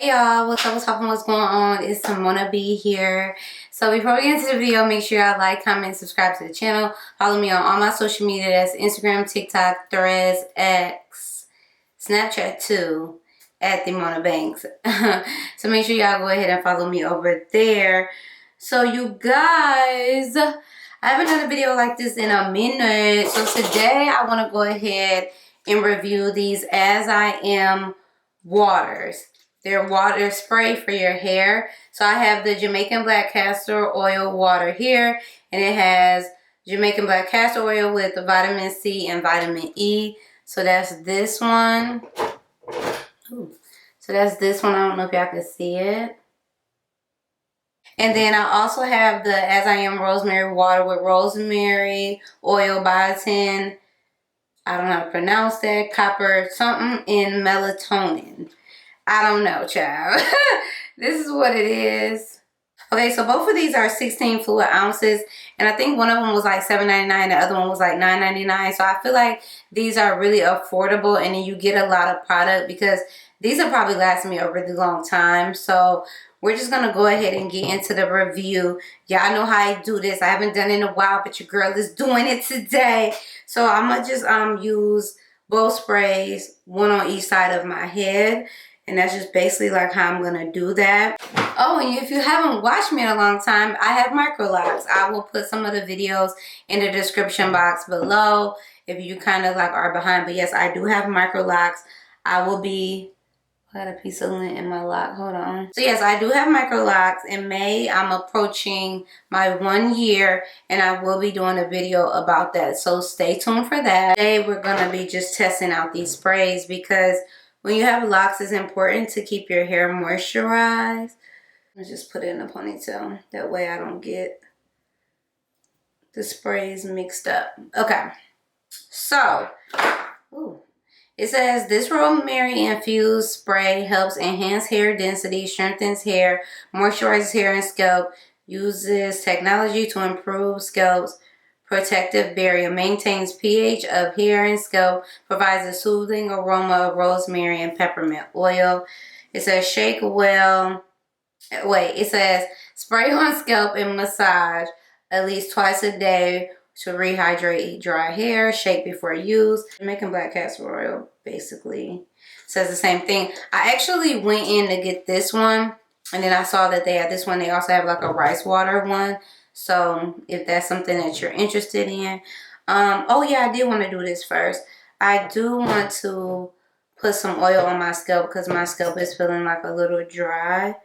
Hey y'all, what's up, what's going on? It's Simona B here. So before we get into the video, make sure y'all like, comment, subscribe to the channel. Follow me on all my social media. That's Instagram, TikTok, Threads, X, Snapchat too, at the Mona Banks. So make sure y'all go ahead and follow me over there. So you guys, I haven't done a video like this in a minute. So today I want to go ahead and review these As I Am waters. They're water spray for your hair. So I have the Jamaican Black Castor Oil water here, and it has Jamaican Black Castor Oil with vitamin C and vitamin E. So that's this one. Ooh. So that's this one. I don't know if y'all can see it. And then I also have the As I Am Rosemary water with rosemary, oil, biotin, I don't know how to pronounce that, copper something, and melatonin. I don't know, child. This is what it is. Okay, so both of these are 16 fluid ounces, and I think one of them was like $7.99, the other one was like $9.99. So I feel like these are really affordable, and then you get a lot of product because these are probably lasting me a really long time. So we're just gonna go ahead and get into the review. Y'all know how I do this. I haven't done it in a while, but your girl is doing it today. So I'm gonna just use both sprays, one on each side of my head. And that's just basically like how I'm gonna do that. Oh, and if you haven't watched me in a long time, I have micro locks. I will put some of the videos in the description box below if you kind of like are behind. But yes, I do have micro locks. I will be, I got a piece of lint in my lock, hold on. So yes, I do have micro locks. In May, I'm approaching my 1 year, and I will be doing a video about that. So stay tuned for that. Today, we're gonna be just testing out these sprays because when you have locks, it's important to keep your hair moisturized. Let's just put it in a ponytail. That way I don't get the sprays mixed up. Okay. So, ooh. It says this rosemary infused spray helps enhance hair density, strengthens hair, moisturizes hair and scalp, uses technology to improve scalp's protective barrier, maintains pH of hair and scalp, provides a soothing aroma of rosemary and peppermint oil. It says shake well. Wait, it says spray on scalp and massage at least twice a day to rehydrate dry hair. Shake before use. Jamaican Black Castor Oil basically says the same thing. I actually went in to get this one, and then I saw that they had this one. They also have like a rice water one. So if that's something that you're interested in. Oh yeah, I did want to do this first. I do want to put some oil on my scalp because my scalp is feeling like a little dry.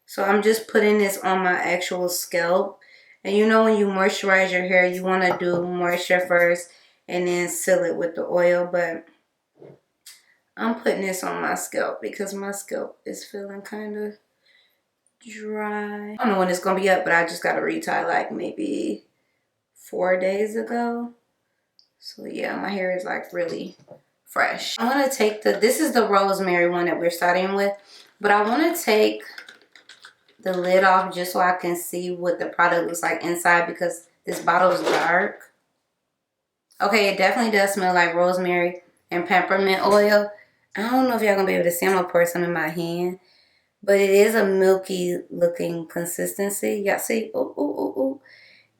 So I'm just putting this on my actual scalp. And you know when you moisturize your hair, you want to do moisture first and then seal it with the oil. But I'm putting this on my scalp because my scalp is feeling kind of dry. I don't know when it's going to be up, but I just got a retie like maybe 4 days ago. So yeah, my hair is like really fresh. I'm going to take this is the rosemary one that we're starting with. But I want to take the lid off just so I can see what the product looks like inside because this bottle is dark. Okay, it definitely does smell like rosemary and peppermint oil. I don't know if y'all gonna be able to see. I'm gonna pour some in my hand, but it is a milky looking consistency. Y'all see? Ooh, ooh, ooh, ooh.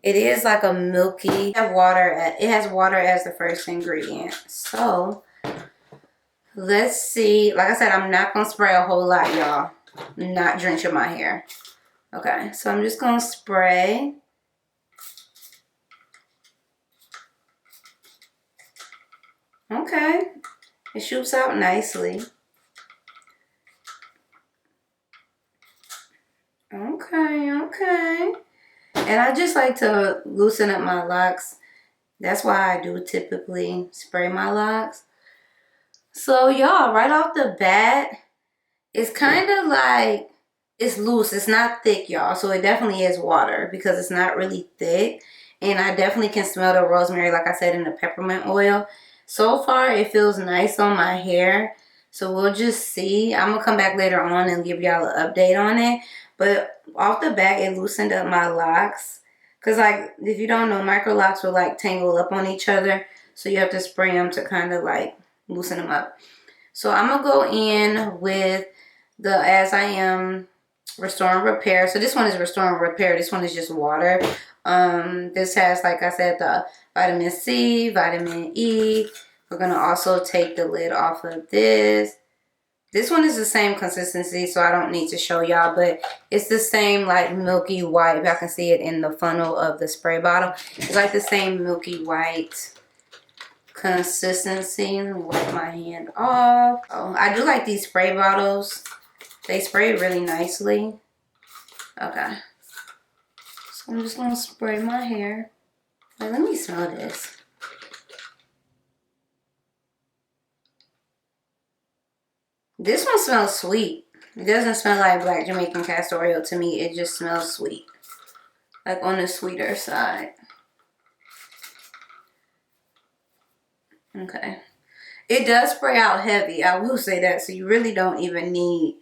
It is like a milky. It has water as the first ingredient. So let's see. Like I said, I'm not gonna spray a whole lot, y'all. Not drenching my hair. Okay, so I'm just gonna spray. Okay, it shoots out nicely. Okay. And I just like to loosen up my locks. That's why I do typically spray my locks. So y'all, right off the bat, it's kind of like, it's loose. It's not thick, y'all. So it definitely is water because it's not really thick. And I definitely can smell the rosemary, like I said, in the peppermint oil. So far, it feels nice on my hair. So we'll just see. I'm going to come back later on and give y'all an update on it. But off the bat, it loosened up my locks. Because, like, if you don't know, micro locks will, like, tangle up on each other. So you have to spray them to kind of, like, loosen them up. So I'm going to go in with the As I Am Restore and Repair. So this one is Restore and Repair. This one is just water. This has, like I said, the vitamin C, vitamin E. We're going to also take the lid off of this. This one is the same consistency, so I don't need to show y'all, but it's the same like milky white. If y'all can see it in the funnel of the spray bottle. It's like the same milky white consistency. Let me wipe my hand off. Oh, I do like these spray bottles. They spray really nicely. Okay. So I'm just gonna spray my hair. Wait, let me smell this. This one smells sweet. It doesn't smell like black Jamaican castor oil to me. It just smells sweet. Like on the sweeter side. Okay. It does spray out heavy. I will say that. So you really don't even need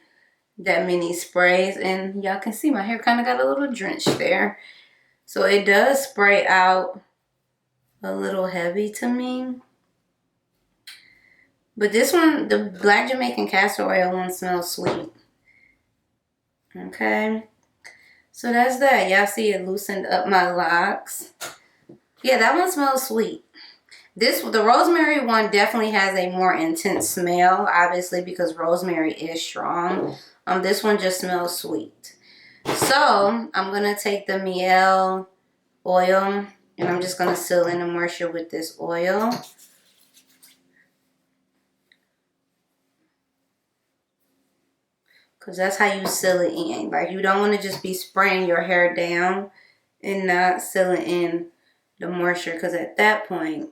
that many sprays. And y'all can see my hair kind of got a little drenched there. So it does spray out a little heavy to me. But this one, the black Jamaican castor oil one, smells sweet. Okay. So that's that. Y'all see it loosened up my locks. Yeah, that one smells sweet. The rosemary one definitely has a more intense smell, obviously, because rosemary is strong. This one just smells sweet. So I'm gonna take the miel oil and I'm just gonna seal in the moisture with this oil. Because that's how you seal it in. Like, you don't want to just be spraying your hair down and not sealing in the moisture. Because at that point,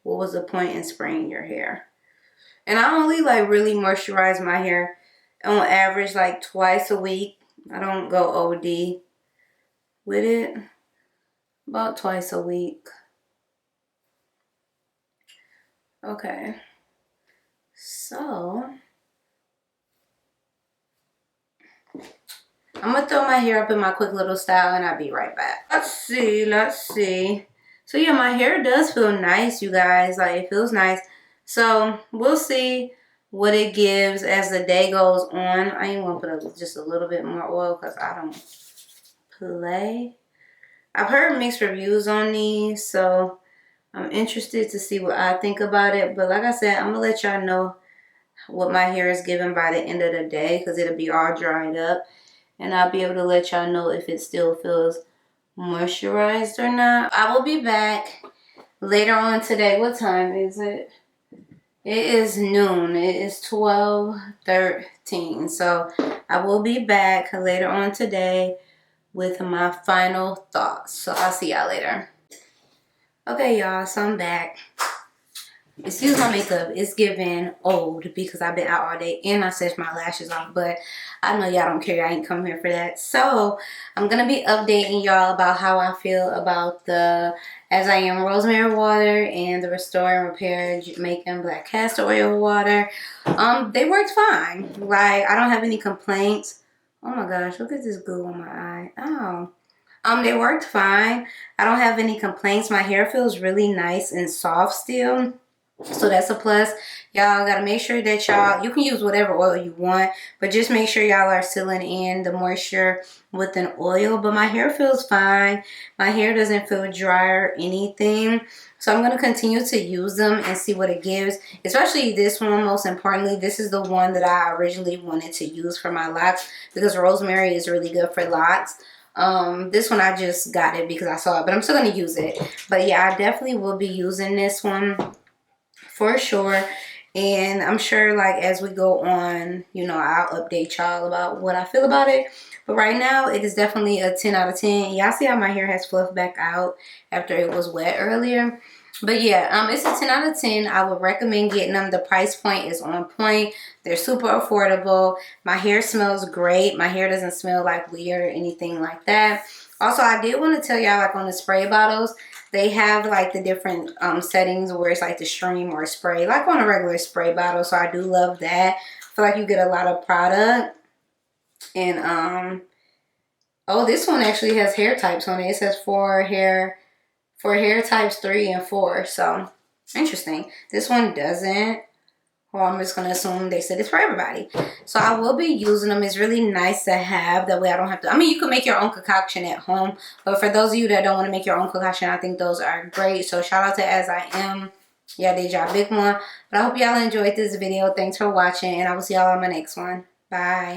what was the point in spraying your hair? And I only like really moisturize my hair on average like twice a week. I don't go OD with it. About twice a week. Okay. So I'm going to throw my hair up in my quick little style and I'll be right back. Let's see. So yeah, my hair does feel nice, you guys. Like, it feels nice. So we'll see what it gives as the day goes on. I ain't going to put just a little bit more oil because I don't play. I've heard mixed reviews on these, so I'm interested to see what I think about it. But like I said, I'm going to let y'all know what my hair is giving by the end of the day because it'll be all dried up. And I'll be able to let y'all know if it still feels moisturized or not. I will be back later on today. What time is it? It is noon. It is 12:13. So I will be back later on today with my final thoughts. So I'll see y'all later. Okay, y'all. So I'm back. Excuse my makeup. It's giving old because I've been out all day and I set my lashes off. But I know y'all don't care. I ain't come here for that. So I'm going to be updating y'all about how I feel about the As I Am Rosemary water and the Restore and Repair Jamaican Black Castor Oil water. They worked fine. Like, I don't have any complaints. Oh my gosh, look at this glue on my eye. Oh. They worked fine. I don't have any complaints. My hair feels really nice and soft still. So that's a plus. Y'all gotta make sure that you can use whatever oil you want, but just make sure y'all are sealing in the moisture with an oil. But my hair feels fine. My hair doesn't feel dry or anything. So I'm going to continue to use them and see what it gives. Especially this one, most importantly. This is the one that I originally wanted to use for my locks because rosemary is really good for locks. This one I just got it because I saw it, but I'm still going to use it. But yeah, I definitely will be using this one for sure. And I'm sure, like, as we go on, you know, I'll update y'all about what I feel about it. But right now, it is definitely a 10 out of 10. Y'all see how my hair has fluffed back out after it was wet earlier. But yeah, it's a 10 out of 10. I would recommend getting them. The price point is on point. They're super affordable. My hair smells great. My hair doesn't smell like weird or anything like that. Also, I did want to tell y'all, like, on the spray bottles, they have like the different settings where it's like the stream or spray, like on a regular spray bottle. So I do love that. I feel like you get a lot of product. And oh, this one actually has hair types on it. It says for hair types 3 and 4. So interesting. This one doesn't. Or I'm just going to assume they said it's for everybody. So I will be using them. It's really nice to have. That way I don't have to. I mean, you can make your own concoction at home. But for those of you that don't want to make your own concoction, I think those are great. So shout out to As I Am. Yeah, they dropped big one. But I hope y'all enjoyed this video. Thanks for watching. And I will see y'all on my next one. Bye.